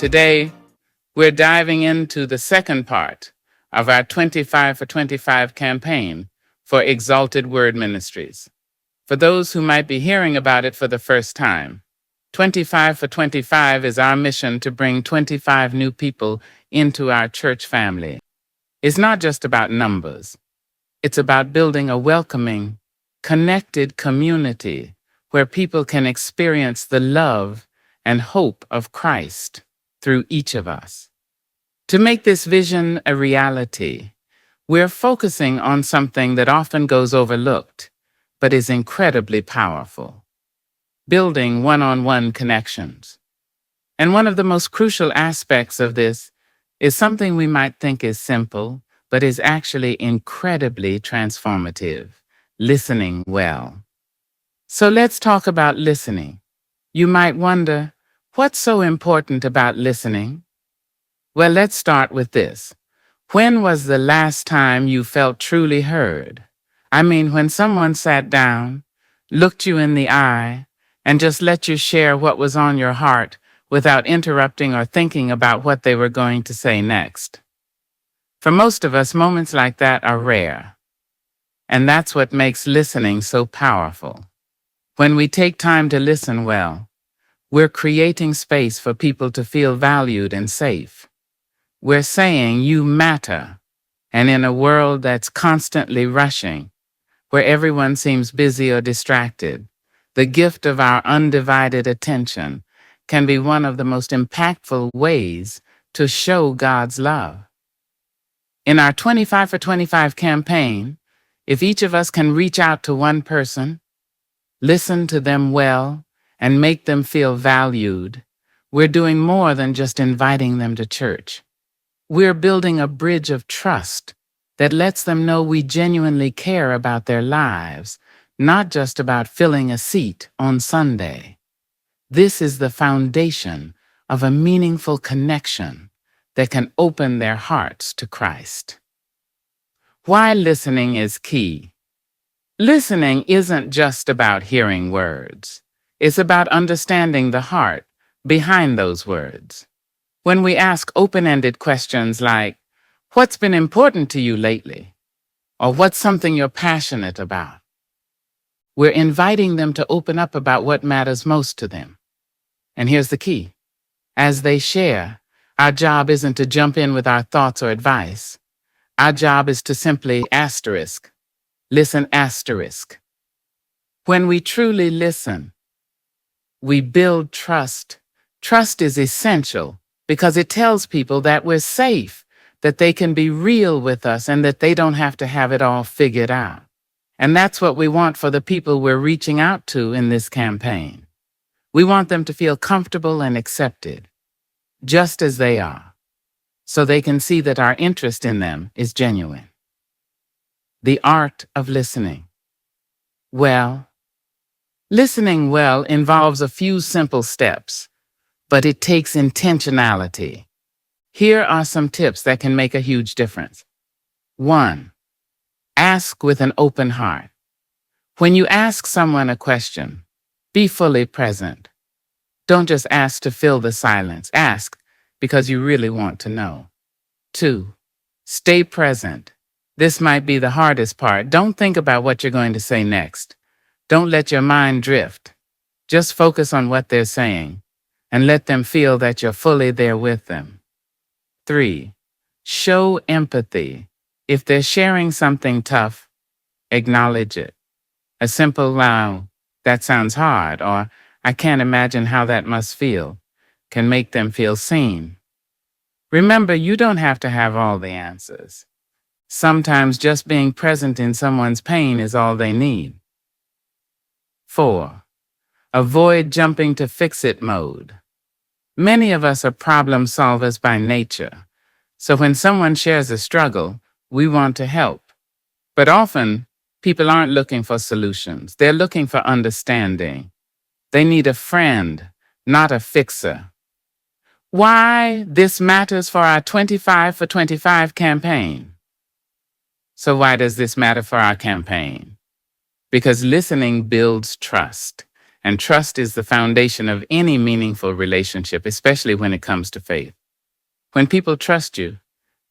Today, we're diving into the second part of our 25 for 25 campaign for Exalted Word Ministries. For those who might be hearing about it for the first time, 25 for 25 is our mission to bring 25 new people into our church family. It's not just about numbers. It's about building a welcoming, connected community where people can experience the love and hope of Christ through each of us. To make this vision a reality, we're focusing on something that often goes overlooked, but is incredibly powerful: building one-on-one connections. And one of the most crucial aspects of this is something we might think is simple, but is actually incredibly transformative: listening well. So let's talk about listening. You might wonder, what's so important about listening? Well, let's start with this. When was the last time you felt truly heard? I mean, when someone sat down, looked you in the eye, and just let you share what was on your heart without interrupting or thinking about what they were going to say next. For most of us, moments like that are rare. And that's what makes listening so powerful. When we take time to listen well, we're creating space for people to feel valued and safe. We're saying you matter. And in a world that's constantly rushing, where everyone seems busy or distracted, the gift of our undivided attention can be one of the most impactful ways to show God's love. In our 25 for 25 campaign, if each of us can reach out to one person, listen to them well, and make them feel valued, we're doing more than just inviting them to church. We're building a bridge of trust that lets them know we genuinely care about their lives, not just about filling a seat on Sunday. This is the foundation of a meaningful connection that can open their hearts to Christ. Why listening is key. Listening isn't just about hearing words. It's about understanding the heart behind those words. When we ask open-ended questions like, "What's been important to you lately?" or "What's something you're passionate about?" we're inviting them to open up about what matters most to them. And here's the key. As they share, our job isn't to jump in with our thoughts or advice. Our job is to simply listen. When we truly listen, we build trust. Trust is essential because it tells people that we're safe, that they can be real with us, and that they don't have to have it all figured out. And that's what we want for the people we're reaching out to in this campaign. We want them to feel comfortable and accepted, just as they are, so they can see that our interest in them is genuine. The art of listening. Well, listening well involves a few simple steps, but it takes intentionality. Here are some tips that can make a huge difference. 1. Ask with an open heart. When you ask someone a question, be fully present. Don't just ask to fill the silence. Ask because you really want to know. 2. Stay present. This might be the hardest part. Don't think about what you're going to say next. Don't let your mind drift. Just focus on what they're saying and let them feel that you're fully there with them. 3. Show empathy. If they're sharing something tough, acknowledge it. A simple "Wow, that sounds hard," or "I can't imagine how that must feel," can make them feel seen. Remember, you don't have to have all the answers. Sometimes just being present in someone's pain is all they need. 4. Avoid jumping to fix-it mode. Many of us are problem solvers by nature, so when someone shares a struggle, we want to help. But often, people aren't looking for solutions. They're looking for understanding. They need a friend, not a fixer. Why this matters for our 25 for 25 campaign. So why does this matter for our campaign? Because listening builds trust. and trust is the foundation of any meaningful relationship, especially when it comes to faith. When people trust you,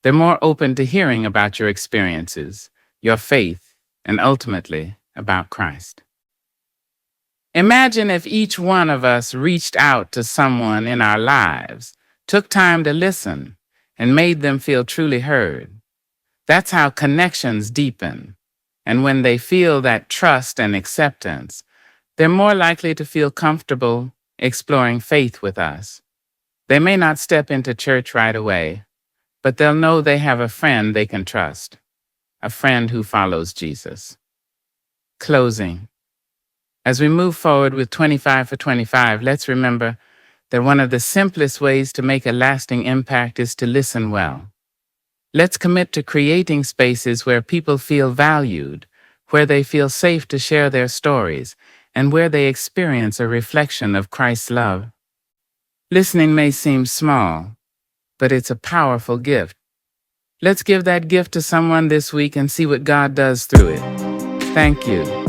they're more open to hearing about your experiences, your faith, and ultimately about Christ. Imagine if each one of us reached out to someone in our lives, took time to listen, and made them feel truly heard. That's how connections deepen. And when they feel that trust and acceptance, they're more likely to feel comfortable exploring faith with us. They may not step into church right away, but they'll know they have a friend they can trust, a friend who follows Jesus. Closing. As we move forward with 25 for 25, let's remember that one of the simplest ways to make a lasting impact is to listen well. Let's commit to creating spaces where people feel valued, where they feel safe to share their stories, and where they experience a reflection of Christ's love. Listening may seem small, but it's a powerful gift. Let's give that gift to someone this week and see what God does through it. Thank you.